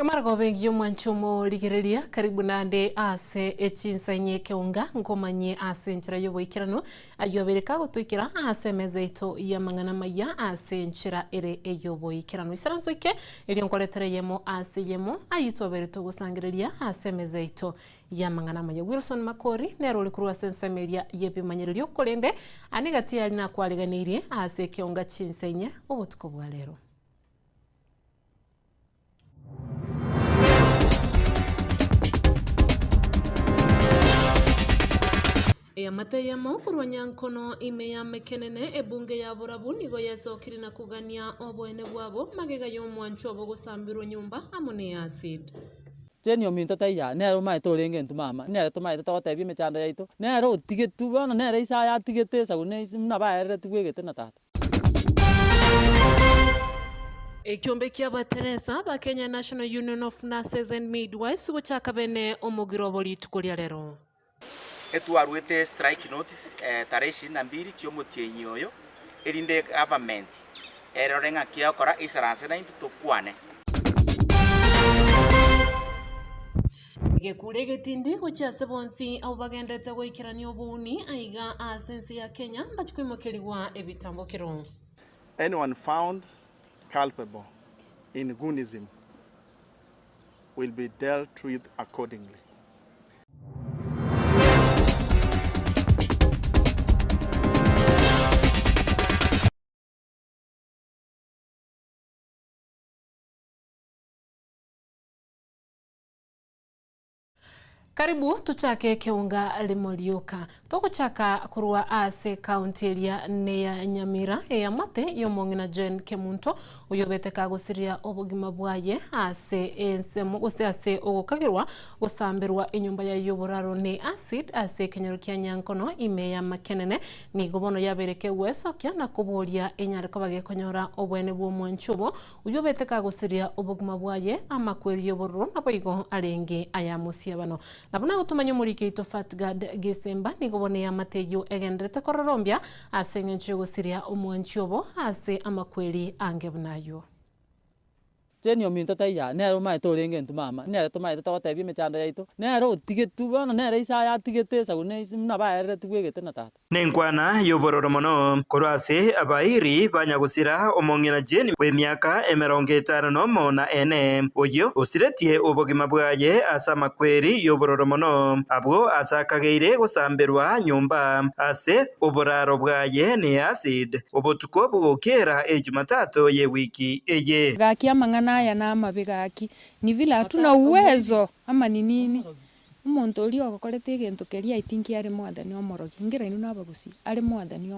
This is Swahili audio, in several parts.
Margo bengi mwanchumo ligiriria karibu nande ase echinsainye keunga ngomanye ase nchira yoboikirano ayobereka gutwikira ase mezeito ya mangana maya ase nchira ere eyoboikirano isaranzoike iri nkoletereyemo ase yemo ayitwabereto gusangiriria ase mezeito ya mangana maya. Wilson Makori nero likuru ase nsameria yebimanyirio kolende anigati ali na kwaliganirie ase keunga chinsainye obutuko bwa lero. Mataya mokuru nyankono ime ya mekenene ebunge ya burabu nigo yesokiri na kugania obwene bwabo magega y'omwanchu obo gusambirwa nyumba amone acid. Jeni ominto taya nero mai torenge ntu mama nero to mai totebi mechando yaito nero tigetu bono nero isa ya tigete sagune na baere tugegete na tata. Ekyombe kia bateresa ba Kenya National Union of Nurses and Midwives guchaka bene omugiro boli tukulia lero. Etuaruete strike notice tarehe 22 chiomotienyi oyo erinde government erorenga kiakora isaranse na into tukwane gekure getindi gochase bonsi au bagendete goikirani obuni aiga asensi ya Kenya bachikwimokeriwa ebitambo kiro. Anyone found culpable in Gunism will be dealt with accordingly. Karibu tuchake keunga limolioka. Tokuchaka kurua ase kaunti ya Neya Nyamira ya mate yomongina Jen Kemunto uyobete kagusiria obugima bwaye ase ensemo gose ase ogokagirwa gusambirwa inyumba ya yoboraro ne acid ase kenyorukia nyankono ime ya makenene ni gobono yabereke wesokya na kubolia enyareko bagekonyora obwene bwo mwanchubo uyobete kagusiria obugima bwaye amakweri yobororo naboigo arenge ayamusia bano. Nabuna gutumanya murike ito Fatgad Gisemba nigobone ya mateyo egendrete kororombia ase ngencho gusiria omwanchobo ase amakweli angebunayo. Jeni ominto taya nero mai torenge ntu mama nero to mai totebi mechando yaito nero tigetu bono nero isa ya tigete sagune na baere tugegete na tata. Nenkwana yobororo mono korase abairi banyagusira omongina Jeni we miaka 50 na ene oyo osiretie obogima bwaye asa makweri yobororo mono abo asakageire gusambirwa nyumba ase oboraro bwaye ne acid obotuko bugokera ejumatatu ye wiki eye gaki amangana ya na mabigaki ni vile hatuna uwezo ama ni nini umuntu uri ogokorete gento keria itinki ari mwathani omorogi ngira inu nabagusi ari mwathani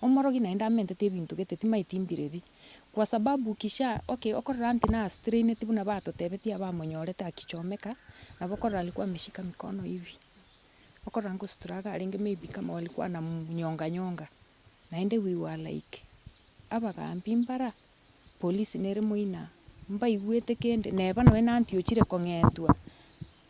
omorogi na indamente te bintu geteti maitimbirebi kwa sababu kisha okorora anti na strain tibuna bato tebetia bamonyorete akichomeka na bokora alikuwa ameshika mikono hivi okorora ngusturaga aringe maybe kama walikuwa na nyonga na ende we were like abagambi mbara polisi nere muina mbaigwete kende neba no enanti ochire kongetwa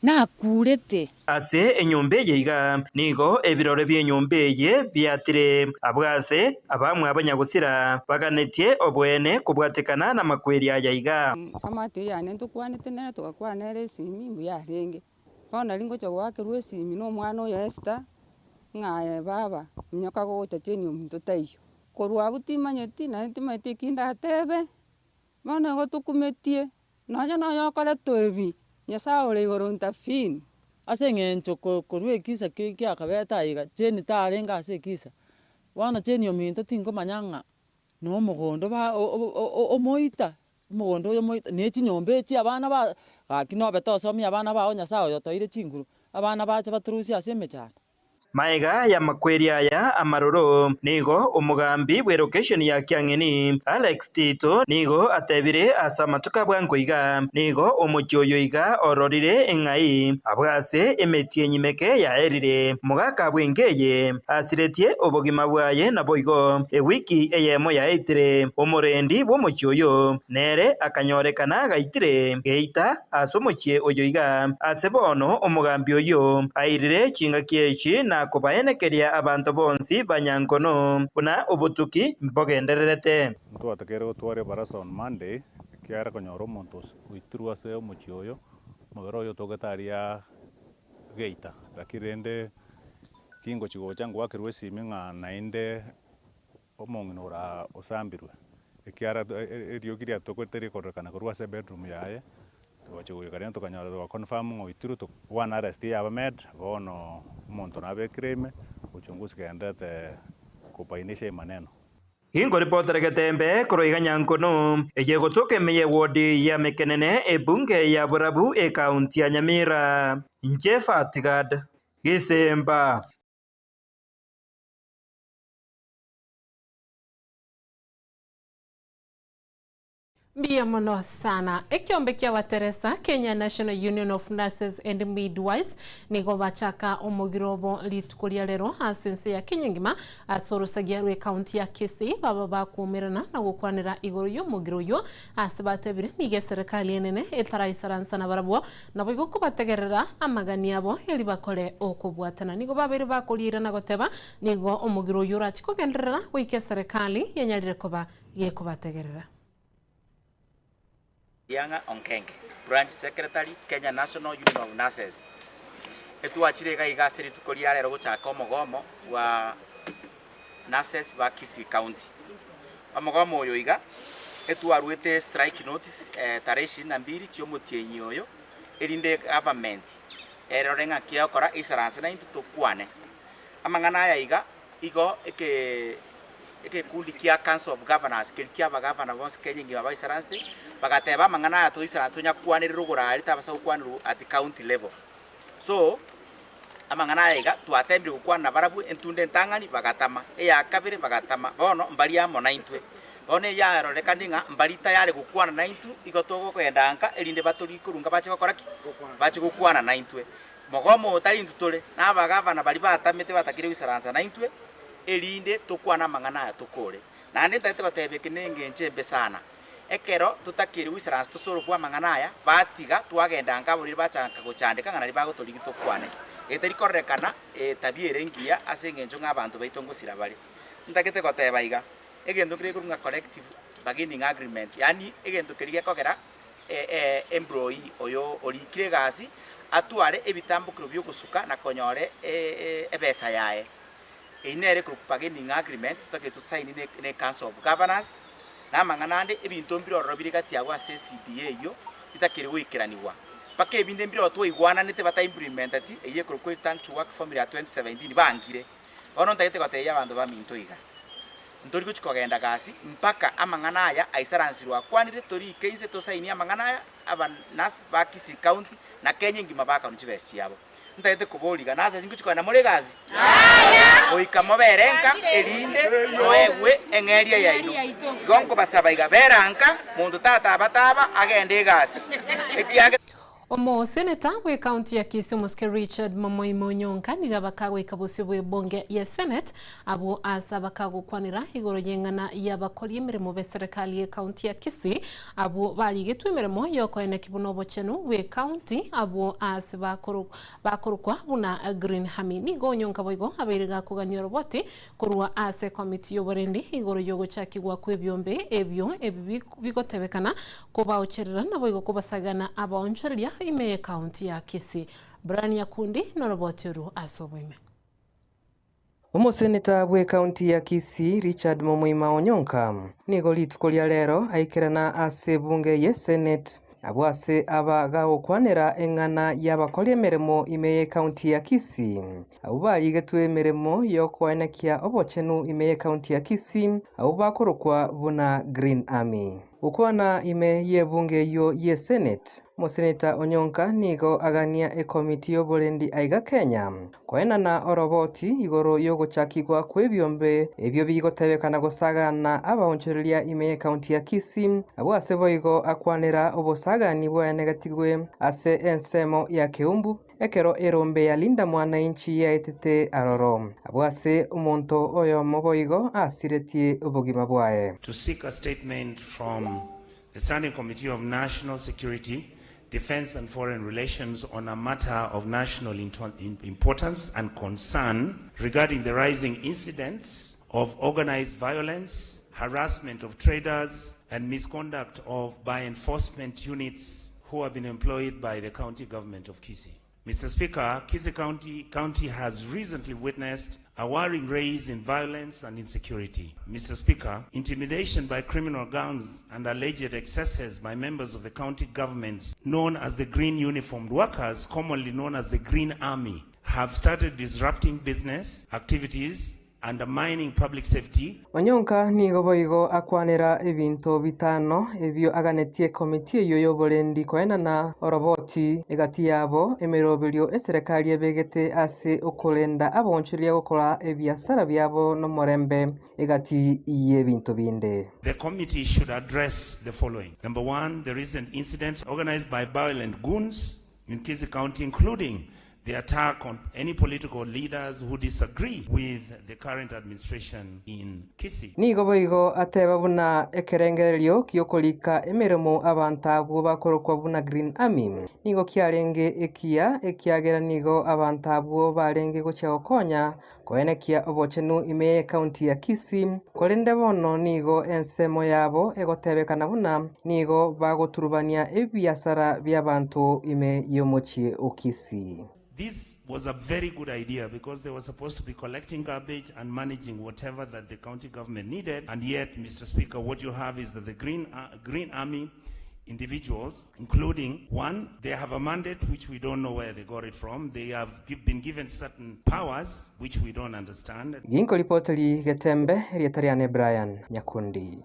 na kurete ase enyombe yiga nigo ebirore by'enyombe ye byatire abwase abamwe abanyagusira baganetie obwene kubwatekana na makweri yayiga kama tuyane tukwanete nere tukakwanere simi mbuyarenge bona lingo cyo wakirwe simi no mwana oyo Esther ngaye baba nyoka gota teni omuntu tayo korwa butimanyeti na ntimanyeti kinda tebe bona go tukumetie nayo kore toebi nyasa ole igoro ntafini ase ngencho korwe kisa kia kabeta iga Jeni tarenga ase kisa wana Jeni ominto tingo manyanga no mugondo ba omoita mugondo yo moita ne chinyombe chi abana ba gakino betosomia abana ba nyasa oyo toire chinguru abana bache baturusi ase mechana Maiga ya makweri aya amaroro nigo umugambi bwe location ya Kiangeni Alex Tito nigo atebire asa matuka bwangoiga nigo omuchoyo iga ororire engai abwase emetie nyimeke ya erire mugaka bwengeye asiretie obogima bwaye na boigo ewiki eyemo ya etire omorendi bwo muchoyo nere akanyorekana gaitire geita asomochie oyoiga asebono omugambi oyo airire chinga kiechi na kubaenekeria abantu bonsi banyankono buna obutuki mbogendererete Twatakere gutware barasa on Monday kiara konyoro montos uitirwa se omochioyo magaro yo togetaria geita lakirende kingo chigocha ngwakirwe siminga nainde omonginora osambirwe ekiara eriokiria tokotere korrekana korwa se bedroom yaye tuwachigoikaria tukanyara confirm ngoitiru to one arrest ya med bono monto na bekreme uchunguzi kaendete kupainisha maneno Hingo ripotere Getembe kuroiga Nyankono ejegotoke meye wodi ya Mekenene ebunge ya Burabu kaunti ya Nyamira Njefa Tigad Gisemba. Mbia mono sana. Ekiombe kia wa Teresa, Kenya National Union of Nurses and Midwives, nigo bachaka omogirobo litukulia lero asense ya Kenya ngima asorosagia rwe kaunti ya Kisii baba bakumirana na gukwanira igoro yo mogiroyo asibatebire nige serikali enene etaraisharansa na barabo na boigo kubategerera amagani yabo yali bakore okubwatana nigo babiri bakulira na goteba nigo omogiroyo rachiko genderera wike serikali yenyalire koba yekubategerera. Yanga Onkenge, Branch Secretary, Kenya National Union of Nurses. Etuachirega igasiri tukoria lero guchaka omogomo wa nurses ba Kisii County. Omogomo oyo iga etuarwete strike notice tarehe 22 chiomotienyi oyo erinde government erorenga kiakora isaranse na into tukwane. Amangana ya iga igo eke kundi kia Council of Governors kia ba governor bonse Kenya ngiba ba isaranse bagateba mangana ya to isaranse tonya kwanira rugura ari tabasa kwanira at the county level. So amangana ya iga twatembire gukwana barabu entunde ntangani bagatama eya kabire bagatama bono mbali ya monaintwe bone ya rorekandinga mbali tayari gukwana naintu igotogo kwendanka erinde baturi kurunga bache bakoraki bache gukwana naintwe mogomo tari ntutole na bagavana bali batamete batakire isaranse naintwe erinde tukwana mangana ya tukore na ndete gotebe kinenge nchembe sana ekero tutakiri wisarans tusorofwa mangana ya batiga twagenda ngaburi bachanka guchandika ngana ribago toligi tukwane etari korrekana tabia rengia asengenjo ng'abantu baitongosira bali ndagete goteba iga egendo kire kurunga collective bargaining agreement yani egendo kire kogera employee oyo orikire gasi atware ebitambukiro byo gusuka na konyore ebesa yae inere group bargaining agreement tutake tutsaini ne Council of Governors na manganande ebintu mbiro robiri gati yawa CCBA yo bitakire wikiraniwa pake ebinde mbiro to igwana nete bata implement ati eye group return to work formula ya 2017 bangire ono ndagete gote ya bantu ba minto iga ntori kuchikogenda gasi mpaka amangana aya aisaransirwa kwanire tori keise to saini amangana aya aba nas ba Kisii County na Kenya ngima baka nchibesi yabo ndagete kuboliga nasa singuchikona muri gazi oikamo berenka erinde noegwe engeria yaino gonko basaba iga beranka mundu tata bataba agende gasi ekiage Omo seneta we county ya Kisii Muske Richard Momoi Monyonka niga bakagwe kabusibwe bonge ya Senate abo asaba kagukwanira igoro yengana yabakori emirimo be serikali ya county ya Kisii abo baligetwe emirimo yoko ene kibunobo chenu we county abo asaba bakorukwa buna Green Hami nigo Nyonka boigo abiriga kuganyo roboti kurwa ase committee yoborendi igoro yogo chakigwa kwebyombe ebyo bigotebekana kuba ocherera na boigo kubasagana abaonchoria ime county ya Kisii. Brian Yakundi norobotiru asobwime. Umuseneta bwe county ya Kisii Richard Momoi Monyonka nigo litukolia lero aikirana ase bunge ye Senate abwase abagaho kwanera engana y'abakora emirimo imeye county ya Kisii abo baligetwe emirimo yo kwanekia obochenu imeye county ya Kisii abo bakorokwa buna Green Army ukwana ime ye bunge yo ye Senate Museneta Onyonka nigo agania ekomiti yoborendi aiga Kenya kwaenana oroboti igoro yogochakigwa kwebyombe ebyo bigotebekana gosagana abaonchereria imeye county ya Kisii abwase boigo akwanera obosagani bwanegatigwe ase ensemo ya Keumbu ekero erombe ya linda mwananchi ya etete aroro abwase umuntu oyo moboigo asiretie obogima bwae to seek a statement from the Standing Committee of National Security, Defense and Foreign Relations on a matter of national importance and concern regarding the rising incidents of organized violence, harassment of traders, and misconduct by enforcement units who have been employed by the county government of Kisii. Mr. Speaker, Kisii County has recently witnessed a worrying rise in violence and insecurity. Mr. Speaker, intimidation by criminal gangs and alleged excesses by members of the county governments known as the Green Uniformed Workers, commonly known as the Green Army, have started disrupting business activities, undermining public safety. Onyonka nigo boigo akwanira ebinto bitano ebyo aganetie komiti eyo yoborendi koenana oroboti egati yabo emerobelio eserikali ebegete ase okolenda abonchiria gukora ebiasara byabo no morembe egati y'ebinto binde. The committee should address the following. Number one, the recent incidents organized by violent goons in Kisii County, including the attack on any political leaders who disagree with the current administration in Kisii. Nigo boigo ateba buna ekerengererio kiokolika emeremo abantabu bakorokwa buna Green Army. Nigo kiarenge ekiagera nigo abantabu barenge gochaokonya koenekia obochenu ime county ya Kisii kolende bono nigo ensemo yabo egotebekana buna nigo bagoturubania ebiasara by'abantu ime yomochie okisi. This was a very good idea because they were supposed to be collecting garbage and managing whatever that the county government needed. And yet, Mr. Speaker, what you have is that the Green Army individuals, including one, they have a mandate which we don't know where they got it from. They have been given certain powers which we don't understand. Ginko ripoteli Getembe, Rietariane Brian Nyakundi.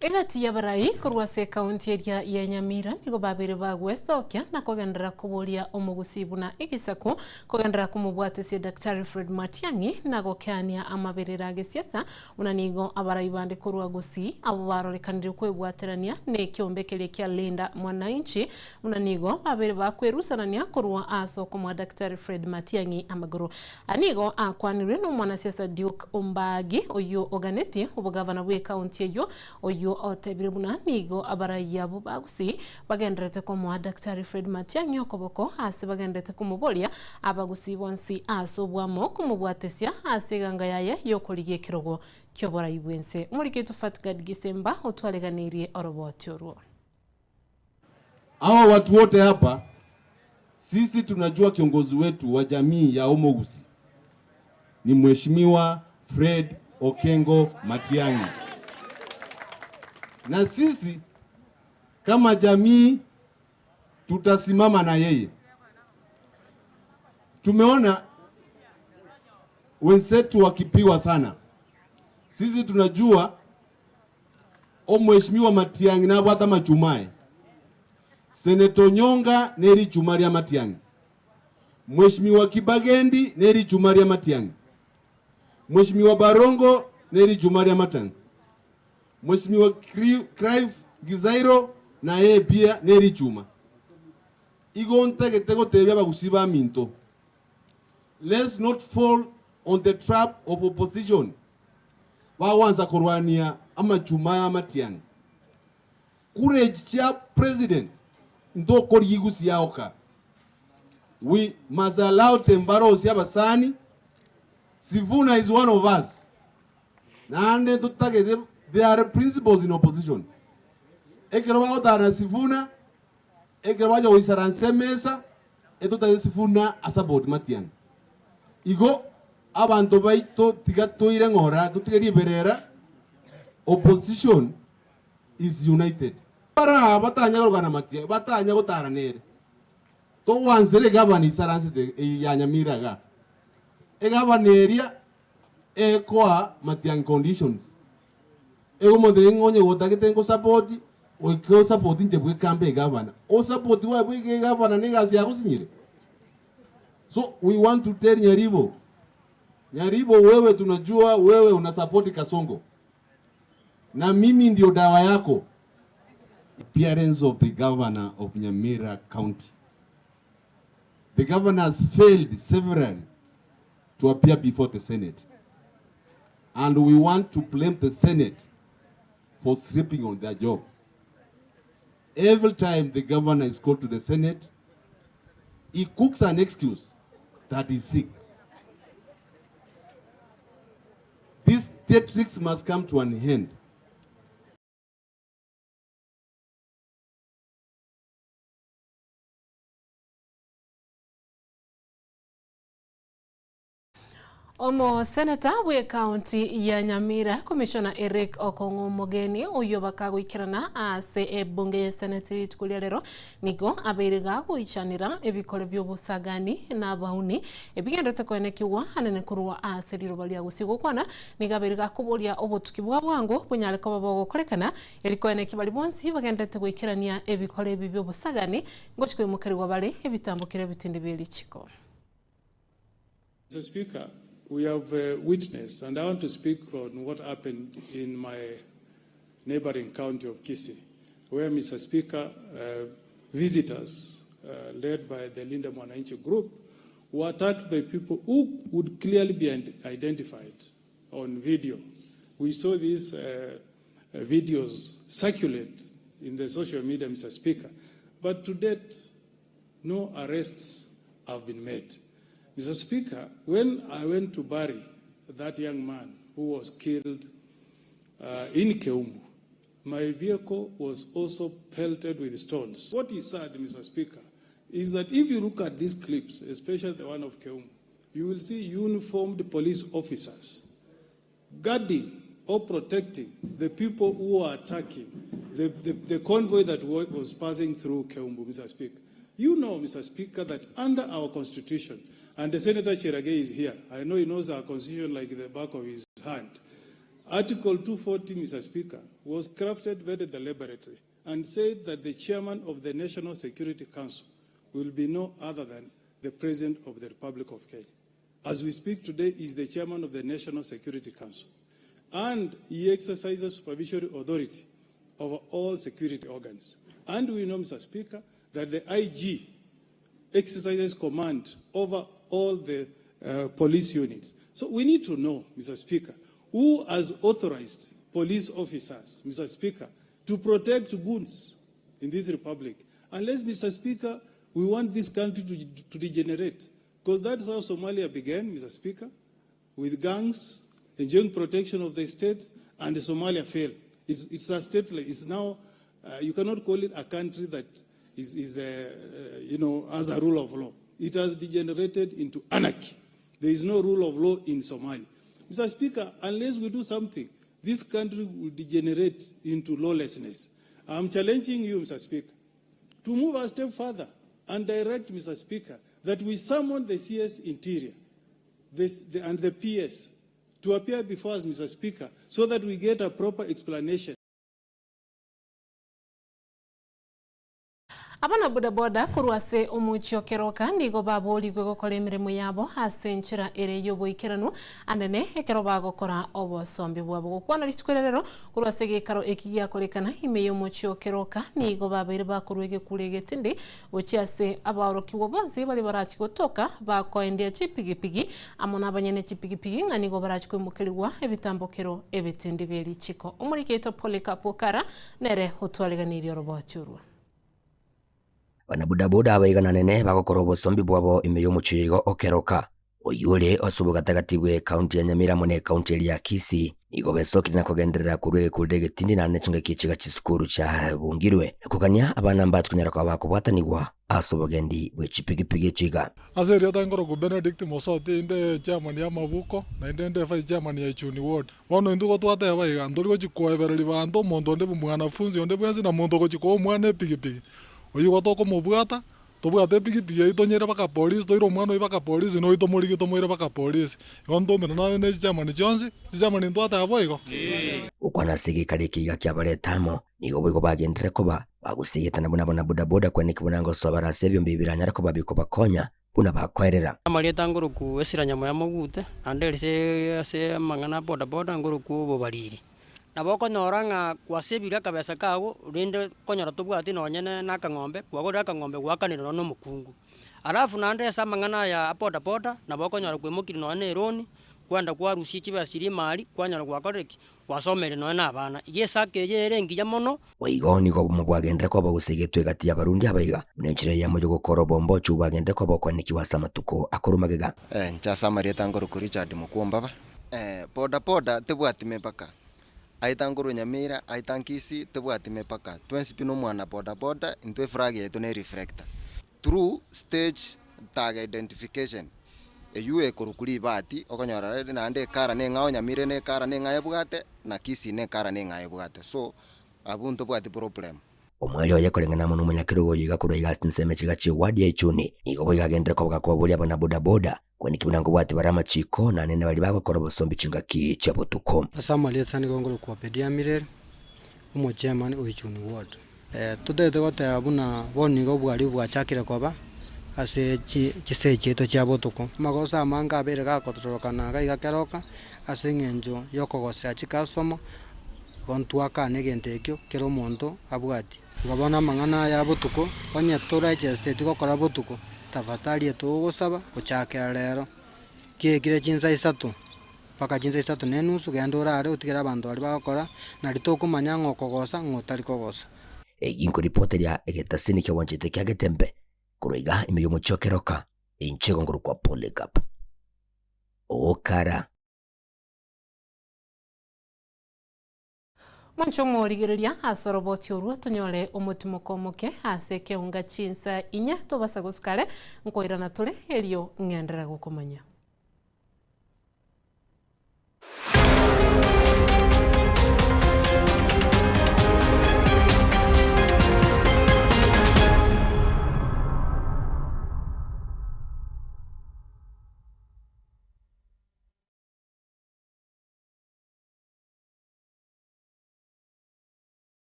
Egati ya barai kurwase kaunti ya Nyamira nigo babere bagwestokia na kogendera kubulia omugusibuna igisako kogendera kumubwatesia Dr. Fred Matiang'i na gokania amaberera gesiasa unanigo abarai bande kurwa gusi abo barorekanire kwebwaterania ne kiombekelie kia Linda Mwananchi unanigo babere bakwerusanania kurwa aso kumwa Dr. Fred Matiang'i amaguru anigo akwanire no mwanasiasa Duke Ombagi oyo oganeti ubugavana bwe kaunti eyo oyo otebire buna nigo abaraya bo bagusi bagendrete ko Dr. Fred Matiang'i okoboko ase bagendrete kumubolia abagusi bonsi asobwamo kumubwatesia aseganga yaye yokoligie kirogo kyobora ibwense umuriketu Fatgad Gisemba otwaleganirie oroboti oruo. Hao watu wote hapa sisi tunajua kiongozi wetu wa jamii ya Omogusi ni Mheshimiwa Fred Okengo Matiang'i. Na sisi kama jamii tutasimama na yeye. Tumeona wenzetu wakipiwa sana. Sisi tunajua Mheshimiwa Matiang'i na bwata machumae. Senator Nyonga neri chumaria Matiang'i. Mheshimiwa Kibagendi neri chumaria Matiang'i. Mheshimiwa Barongo neri chumaria Matiang'i. Mheshimiwa Clive Gizairo na yeye pia neri chuma. Igo ntegeko tebya bagusiba minto. Let's not fall on the trap of opposition. Bawanza korwania ama chuma ya Matiang'i. Courage cha president ndo kori yigusi yaoka. We must allow Tembaro Siabasani. Sifuna is one of us. Na ande tutagede. There are principles in opposition. Ekero otara Sifuna, ekero bajo isaranse mesa, eto Sifuna asabot Matiang'i. Igo abantu baito tigato irengora, tutigeri berera. Opposition is united. Para batanya gorgana Matiang'i, batanya gotara nere. To wanzere gabani isaranse ya Nyamira ga. Egabaneria ekwa Matiang'i conditions. Ego mo de ngonye wota tengo support o ko support nje bwe kambe governor o support wa bwe governor ni gazi yakusinyire. So we want to tell Nyaribo wewe tunajua wewe una support Kasongo na mimi ndio dawa yako. Appearance of the governor of Nyamira County. The governor has failed severally to appear before the Senate, and we want to blame the Senate for sleeping on their job. Every time the governor is called to the Senate, he cooks an excuse that he's sick. theatrics must come to an end. Omo Senator we county ya Nyamira Commissioner Eric Okongo Mogeni uyo bakagwikirana ase bunge ya Senate tukulia lero nigo abiriga kuichanira ebikole by'obusagani na bauni ebigendete kwenekiwa anene kuruwa ase lirobalia gusigo kwana nigabiriga kubulia obutuki bwangu bunyale ko babogokorekana erikoeneki bali bonsi bagendete gwikirania ebikole by'obusagani ngochikwe mukari wa bale ebitambukire bitinde byelichiko. Mr. Speaker, we have witnessed, and I want to speak on what happened in my neighboring county of Kisii, where, Mr. Speaker, visitors led by the Linda Mwananchi group were attacked by people who would clearly be identified on video. We saw these videos circulate in the social media, Mr. Speaker, but to date, no arrests have been made. Mr. Speaker, when I went to bury that young man who was killed in Keumbu, my vehicle was also pelted with stones. What is sad, Mr. Speaker, is that if you look at these clips, especially the one of Keumbu, you will see uniformed police officers guarding or protecting the people who are attacking the convoy that was passing through Keumbu, Mr. Speaker. You know, Mr. Speaker, that under our Constitution, and the Senator Cherage is here. I know he knows our Constitution like the back of his hand. Article 240, Mr. Speaker, was crafted very deliberately and said that the chairman of the National Security Council will be no other than the President of the Republic of Kenya. As we speak today, he is the chairman of the National Security Council. And he exercises supervisory authority over all security organs. And we know, Mr. Speaker, that the IG exercises command over all the police units. So we need to know, Mr. Speaker, who has authorized police officers, Mr. Speaker, to protect goons in this republic. Unless, Mr. Speaker, we want this country to degenerate. Because that's how Somalia began, Mr. Speaker, with gangs enjoying protection of the state, and Somalia failed. It's a state, it's now, you cannot call it a country that is has a rule of law. It has degenerated into anarchy. There is no rule of law in Somalia. Mr. Speaker, unless we do something, this country will degenerate into lawlessness. I'm challenging you, Mr. Speaker, to move a step further and direct, Mr. Speaker, that we summon the CS Interior and the PS to appear before us, Mr. Speaker, so that we get a proper explanation. Abana bodaboda kuruase umuchio keroka nigo baboli gwego kole mirimo yabo asenchira ere yobo ikiranu anene ekero bagokora obosombi bwabo gukwana lisitwerero kuruase gekaro ekigia kolekana imeyo umuchio keroka nigo babere bakurwege kulege tindi uchiase abawroki wobonzi bali barachi gotoka bakoendea chipigipigi amona abanyene chipigipigi nganigo barachi kwemukeliwa ebitambokero ebitindi byelichiko umuriketo Polycarp nere hotwaleganiri robochurwa. Bana bodaboda abaigana nene bagokora obosombi bwabo imeyo muchigo okeroka oyule osubugatagati bwe county ya Nyamira mune county ya Kisii igo besokira kugenderera kurwege kuldege tindi na nechinga kichiga chisukuru cha bungirwe kukanya abana mbatukunyara kwa bakubwatanirwa asobogendi bwe chipigipigi chiga azeri atangoro ku Benedict Mosote inde chairman ya Mabuko na inde vice chairman ya Ichuni ward bono induko twate abaiga ndori chikoebereri bantu mondo nde bumwanafunzi onde bwenzi na mondo ko chiko mwana pigipigi oyu toko mubwata tobwate pigipigi itonyere baka police toiro mwana ibaka police no itomurigi tomoire baka police gondo mena na chairman Jones chairman ndwata aboigo ukwana sigi kalikiga kyabaletamo nigo bwigo bagendere koba bagusigitana buna bodaboda kweniki bunango sobara sebyo mbibiranya ko babiko bakonya buna bakwerera amalieta nguruku esiranya moya mogute anderise ase mangana bodaboda nguruku bo bariri naboko noranga kwasebira kabesa kago rinde konyora tubwati nonyene nakangombe kwagora akangombe gwakanira no mukungu alafu nande samangana ya bodaboda naboko nyora kwimukiri none roni kwanda kwa rusi chibasiri mali kwanyara gwakoreki wasomere none abana yesake yerengi ya mono waigoni ko mubwagendera ko bagusigetwe gati y'abarundi abaiga munenchire ya mojo gukoro bombo chubagendera ko bakwaniki wasamatuko akorumagega ncha samarieta ngoro kuri Richard Mukumbaba boda boda tebwati mepaka aitanguru Nyamira aitankisi tebwati mepaka twenspino mwana boda boda into frag yetu ne reflector through stage tag identification eyue korukuli bati okonyora nande kara ne ngao Nyamira ne kara ne ngaye bwate na Kisi ne kara ne ngaye bwate so abunto bwati problem omwali oya kolengana muno munyakirugo yiga kuro yiga stinseme chigachi wadi ya ichuni igobo yigagendera koboka kwa buli abana boda boda kweni kibunango bwati barama chiko na nene bali bako korobo sombi chingaki chabotuko asama letsani gongolo kwa pedia mirere umo chairman oichuni ward tudete gote abuna boni go bwali bwachakire koba ase chise cheto chabotuko magosa manga bere ga kotorokana ga igakeroka ase ngenjo yokogosera chikasomo kontuaka negentekyo kero monto abwati gabona mangana ya botuko onye tora chestate gokora botuko tafatari etugusaba ochake rero kire chinsa isatu paka chinsa isatu nenusu gendora are utigera abandu bali bakora na ritokumanya ngokogosa ngotari kogosa inko reporter ya egetasini kya wanjete kya getembe kureiga imeyo muchokeroka inchego nguru kwa polycap okara Mwancho mworigereria asoroboti oruo tunyore omutimo komoke ase keunga chinsa inya tobasa gusukare nkoirana tule elio ngendera gukomanya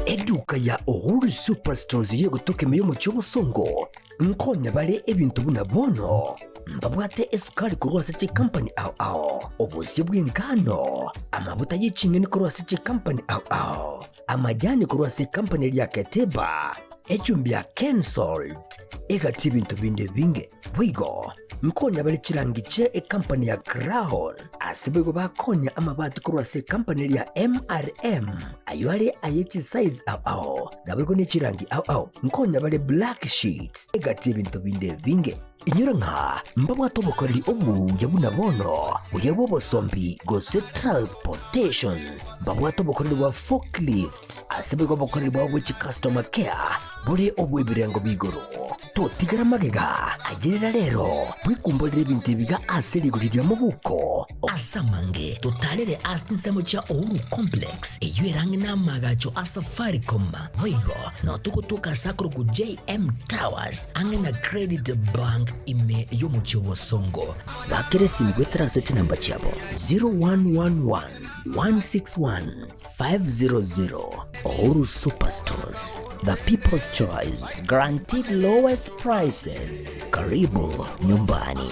Eduka ya Uhuru Superstores yego toke meyo muchobo songo nkone bale ebintu buna bono mbabwate esukari kurwa seche company au obusi bw'engano amabuta y'icingeni kurwa seche company au amajani kurwa seche company ya Keteba echumbi ya Kensalt egati bintu binde binge bwigo mkonya bali chirangiche company ya Crown asibego bakonya amabati kurwa seche company ya MRM aywale ayechi size au nabego ni chirangi au mkonya bali black sheet egati bintu binde binge inyura nka mbabwa tobokoreri obu yabuna bono uyabo bosombi gose transportation mbabwa tobokoreri wa forklift asibego bokoreri wa which customer care buri obu ibirengo bigoro totigara magega agirira rero bwikumbolera ibintu biga aserigurira mu buko asamange totalere astinsemo cha Uhuru complex eyuerange namagacho asafaricom hoigo no tukutuka sakro ku JM Towers ange na credit bank ime yomucho bosongo bakere simgwetra seti namba chabo 0111 161 500 Uhuru Superstores, the people's choice, guaranteed lowest prices. Karibu nyumbani.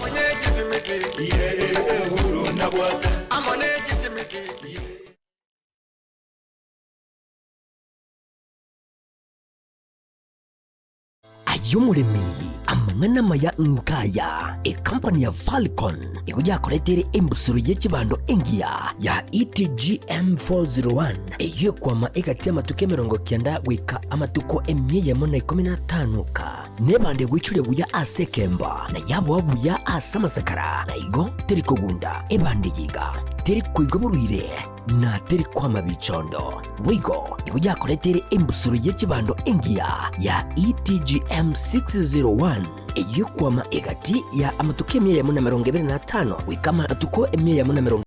Ayumurimi amangana maya nkaya company ya Falcon ikuja kuletere embusuru y'ekibando engia ya ETGM 401 eyo kwama ekati matuke 90 wika amatuko emye mona 15 ka nebande gwichure buya asekemba na yabo buya asamasakara na igo teri kogunda ebande yiga teri kuigoburuire na teri kwama bichondo wigo ikuja kuletere embusuru y'ekibando engia ya ETGM 601 eyo kwama egati ya amatuke emye mona 25 wikama atuko emye mona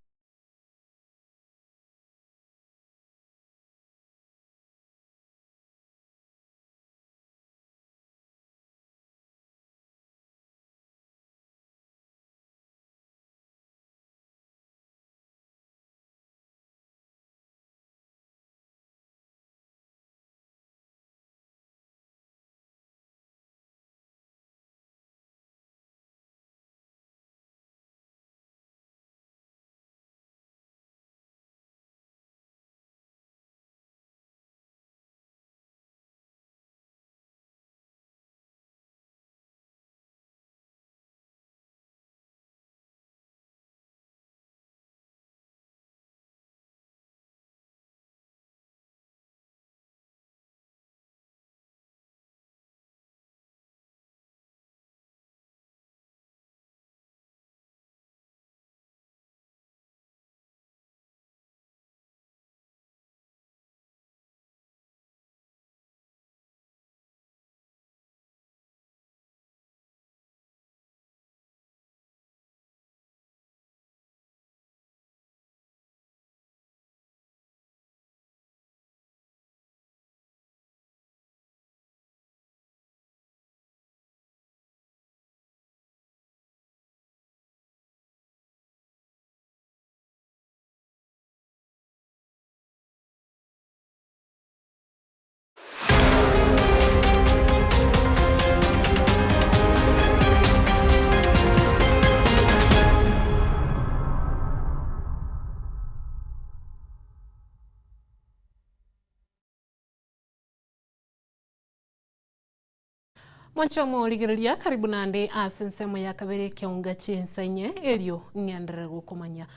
Mwancho mworigereria karibu nande asensemo ya kabere kiunga chensenye elio ngendere gukomanya.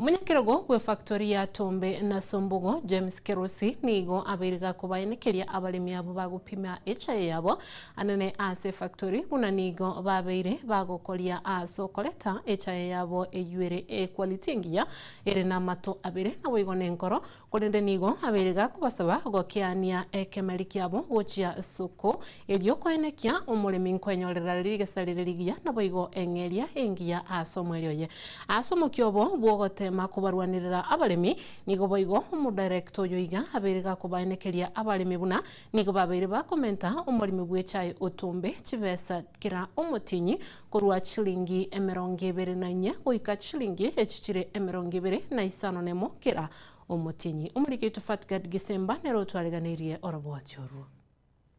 Umunyakirego kwe factory ya Tombe na Sombogo James Kerosi nigo abiriga kubayenekeria abalimi abo bagupima HIA yabo anene ase factory buna nigo babeire bagokoria aso koleta HIA yabo eyuere quality ngiya ere na mato abire na wigone nkoro kolende nigo abiriga kubasaba gokiania ekemeri kyabo gochia soko elio koenekia umulimi nkwenyorera rigesalirigia na boigo engeria engiya aso mwelioye aso mukyobo bwogote makubarwanirira abalemi nigo boigo mu director yoiga abiriga kubayenekeria abalemi buna nigo babiri bakomenta umulimi bwechai Otombe chibesa kira umutinyi kurwa chilingi 24 goika chilingi echichire 25 kira umutinyi umurike tufatgad Gisemba nero twariganirie orobotyoru.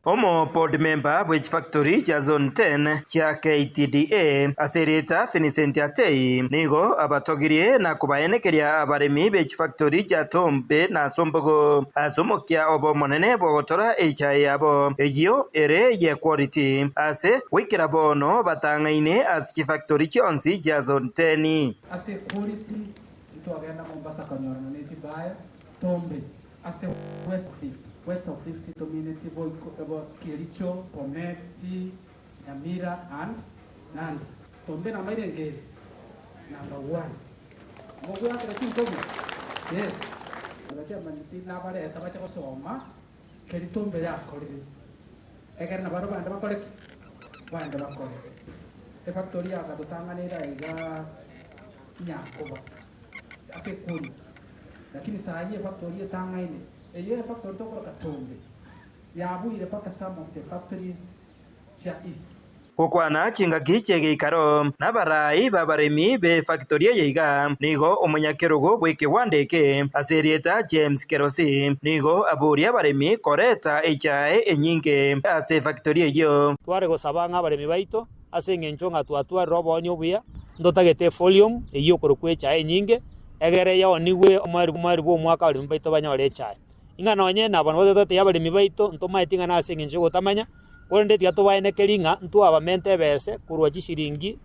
Omo board member which factory cha zone 10 cha KTDA asereta Vincent Atei nigo abatogirie na kubayenekeria abaremi which factory cha Tombe na Sombogo asomokia obo monene bogotora HIA yabo eyo ere ye quality ase wikira bono batangaine as factory chonsi cha zone 10 ase quality tuagenda Mombasa kanyorana ne chibaya Tombe ase west of 50 community boy Kericho, Pometi, Nyamira and Nandi. Tombe na mairenge number 1. Mogo ya kati Tombe. Yes. Abacha maniti na bare tabacha ko soma Keritombe ya kolini. Egera na baro banda bakole banda bakole. E factory ya kadotanganira iga nyakoba. Ase kuri. Lakini saa hii factory tangaine eyo factory to kwa Tombe yabu ile paka some of the factories cha east Kokwana chinga kiche gikaro nabarai babaremi be factory yiga nigo umunyakirugo bweke wandeke aserieta James Kerosi nigo aburia baremi koreta HIA enyinge ase factory yo tware gosabanga abaremi baito ase ngenchonga twatwa robonye obuya ndotagete folium eyo korokwe HIA enyinge egere yo niwe omari bwo mwaka abaremi baito banyore HIA ingana onye na bano bote yabaremi baito ntoma itinga na ase ngencho gotamanya Kwende tia tubayenekeringa ntu abamente bese kurwa chishiringi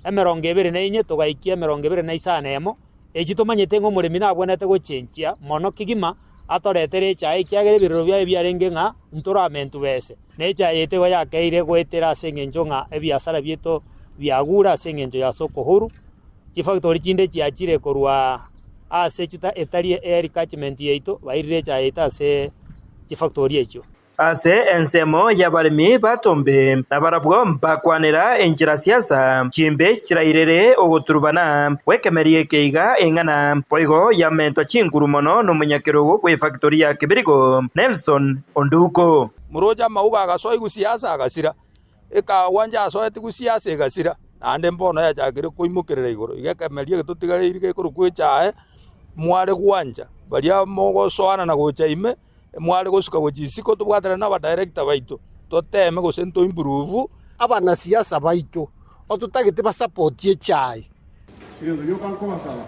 24 tugaikia 25 eji tumanyete ngo murimi nabonete gochenchia mono kigima atoretere chai kiagere biriro bya byarenge nga nturamentu bese necha yete go yakeire gwetera sengenjo nga ebiasara bieto byagura sengenjo ya soko huru chifactory chinde chiachire kurwa ase chita etari catchment yeito bairire chai eta ase chifactory echo ase ensemo ya barimi batombe nabarabwo mbakwanira enjira siasa chimbe chirairere ogoturubana wekemerie keiga engana poigo ya mento chinguru mono no munyakirugo kwe factory ya Kibirigo Nelson Onduko muroja mauga agasoy gusiasa agasira eka wanja asoy tigusiasa agasira ande mbono ya chagire kuimukirira igoro igekemerie gitutigare irige kurukwecha mware gwanja baria mogo soana na gochaime mwari gusuka gujisiko tubwatera na ba director baito toteme gusento improve abana siasa baito otutagite ba support ye chai iyo yo kanko basaba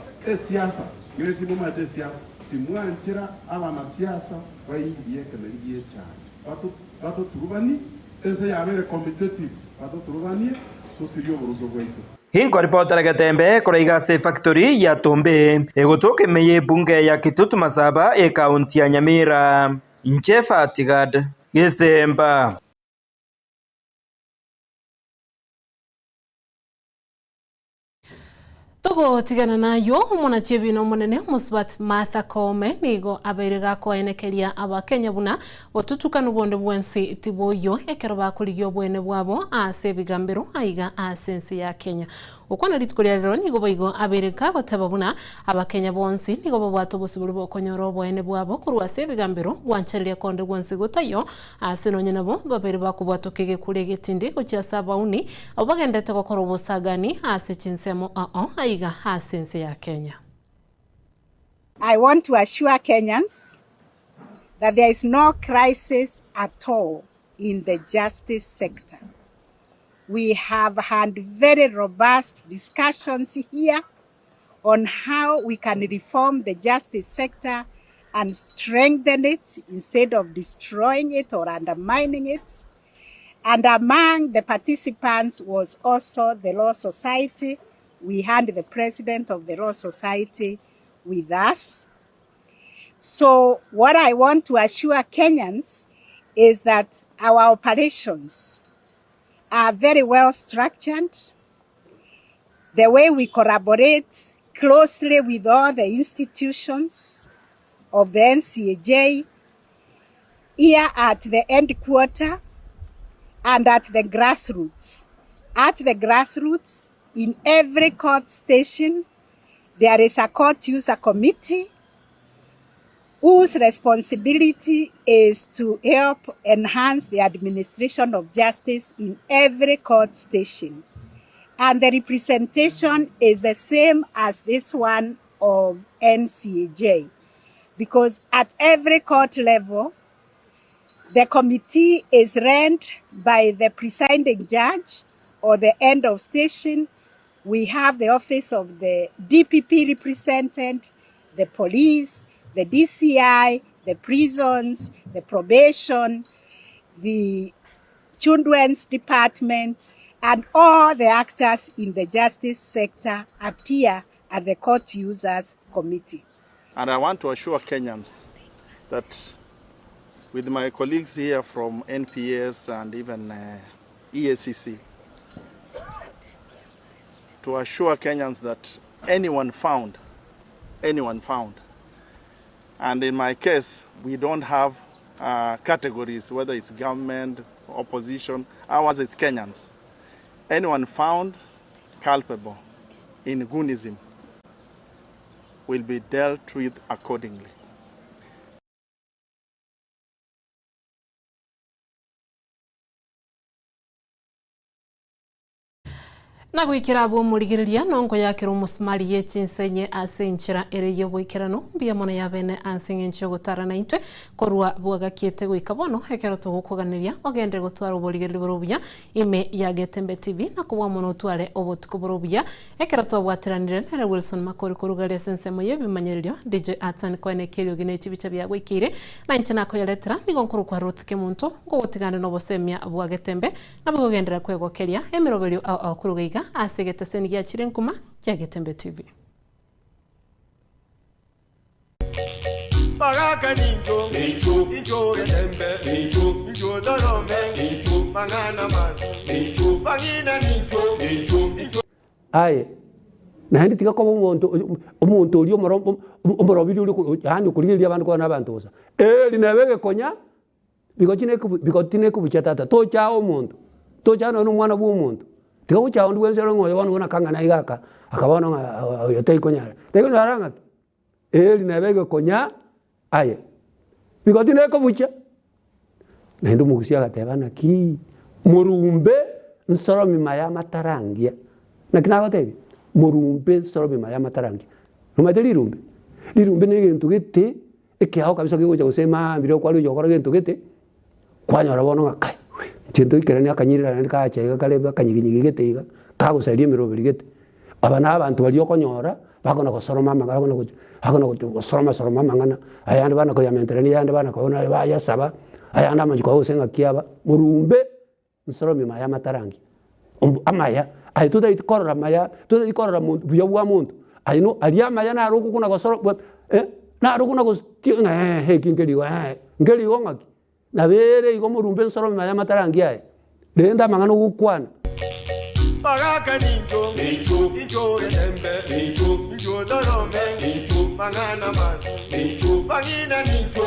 siasa ngezi muma te siasa timwanchira abana siasa bayiye kemeriye chai bato turubani ese ya bere competitive bato turubani to sirio boruzo baito Hinko reporter Gatembe koreiga se factory ya Tombe egotoke meye bunge ya Kitutu Masaba e kaunti ya Nyamira Nchefa Tigad Gisemba Togo tigana nayo umona chebino monene Musbat Martha Koome nigo abiriga koenekeria abakenya buna botutukana bonde bwensi tiboyo ekero bakuligyo bwene bwabo ase bigambiro aiga asensi ya Kenya ukwana litikolia lero nigo boigo abiriga goteba buna abakenya bonsi nigo babwato busuburu bokonyoro bwene bwabo kurwa ase bigambiro bwanchelia konde bwensi gotayo ase nonye nabo babiri bakubwato kege kulege tindi gocha sabauni obagendete gokoro bosagani ase chinsemo ya Kenya. I want to assure Kenyans that there is no crisis at all in the justice sector. We have had very robust discussions here on how we can reform the justice sector and strengthen it instead of destroying it or undermining it. And among the participants was also the Law Society. We had the president of the Law Society with us. So what I want to assure Kenyans is that our operations are very well structured. The way we collaborate closely with all the institutions of the NCAJ here at the headquarters and at the grassroots. At the grassroots, in every court station, there is a court user committee whose responsibility is to help enhance the administration of justice in every court station. And the representation is the same as this one of NCAJ, because at every court level, the committee is run by the presiding judge or the end of station. We have the office of the DPP represented, the police, the DCI, the prisons, the probation, the children's department, and all the actors in the justice sector appear at the court users committee. And I want to assure Kenyans that with my colleagues here from NPS and even EACC, to assure Kenyans that anyone found, and in my case, we don't have categories, whether it's government, opposition, ours is Kenyans. Anyone found culpable in Goonism will be dealt with accordingly. na gwikira bo murigiriria nongo yakira umusumari yechinsenye asenchira ereyo gwikirano mbia mona yabene ansengencho gutarana intwe korwa bwagakiete gwika bono hekero tugukuganiria ogende gutwara uburigiriri burubya ime ya Getembe TV na kubwa mono tware obotuko burubya hekero twabwatiranire nere Wilson Makori kurugari sensemo yebimanyerio DJ Atsan kwene kelyo gine chibicha bya gwikire na nchina ko yaletera nigo nkuru kwa Ruth Kimuntu ngo gutigana no bosemia bwa Getembe na bwogendera kwegokeria emirobelyo akurugiga asegete senigia chirenkuma ya Getembe TV. Magaka ninjo, ninjo Getembe, ninjo dorome, mangana man, bagina ninjo. Aye, na hindi tika ko umuntu uri omorobiri uri yani kurigirira abantu ko nabantuza. Linawege konya bigotine kubuchatata to chao umuntu. To chano n'umwana w'umuntu. Tiga ucha ondu wenzero ngoyo wanu na kanga na igaka akabona yote ikonyara tego naranga linawege konya aye bigotine ko bucha nendo mugusia gatebana ki murumbe nsoromi maya matarangia na kinago tebi murumbe nsoromi maya matarangia numateli lirumbe ne gento gete ekyaho kabisa kigucha gusema mbiro kwa rujo kwa gento gete kwanyora bono ngakai Chento ikerani akanyirira nika achega kaleba kanyiginyigete iga kagusaidia mirobirigete abana abantu bali okonyora bakona gosoroma mangana bakona gosoroma mangana ayandi bana ko yamenterani ayandi bana ko na baya saba ayandi amajiko usenga kiaba murumbe nsoromi maya matarangi amaya ay tuda ikorora maya tuda ikorora muntu buya bwa muntu ayino aliya maya na ruku kuna gosoro na ruku na gostio kinkeligo ngeligo ngaki na bere igo murumbe nsoromi maya matarangi ay lenda mangano gukwana Magaka ninjo, ninjo Getembe, ninjo dorome, mangana man, bagina ninjo.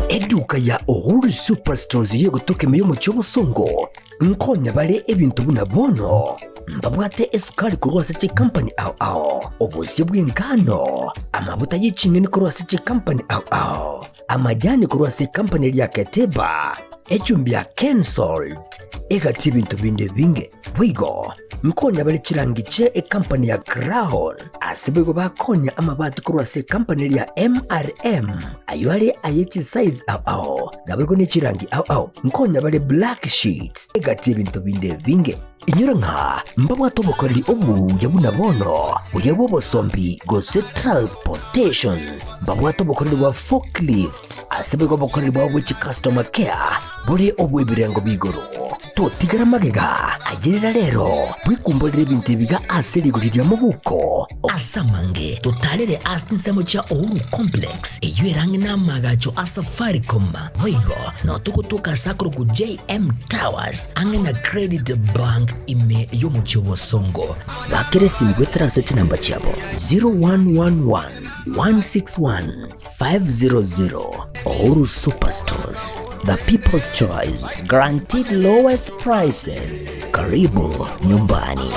Eduka ya Uhuru Superstores yo gutoka meyo mu cyobusongo nkonya bare ebintu buna bono mbabwate esukari kurwase chi company ao obusi bw'ingano amabuta y'icingeni kurwase chi company ao amajani kurwase company ya Keteba echumbia cancelled egati bintu binde binge wigo mkonya bali chirangiche company ya Crown asibego bakonya amabati kurwa se company ya MRM aywale ayechi size ao gabego ne chirangi ao mkonya bali black sheets egati bintu binde binge inyura nka mbabwa tobokoreri obu yabuna bono uyabo bosombi gose transportation mbabwa tobokoreri wa forklift asibego bokoreri wa which customer care buri obu ibirengo bigoro totigara magega agerera rero bwikumbolere bintu biga aserigurira mu buko asamange totalere asinsemo cha Ouru complex eyuerange na magacho Safaricom wigo no tukutuka sakro ku JM Towers angena Credit Bank ime yomucho songo bakere simgwe transit number chabo 0111 161 500 Ouru Superstores, the people's choice, guaranteed lowest prices. Karibu nyumbani.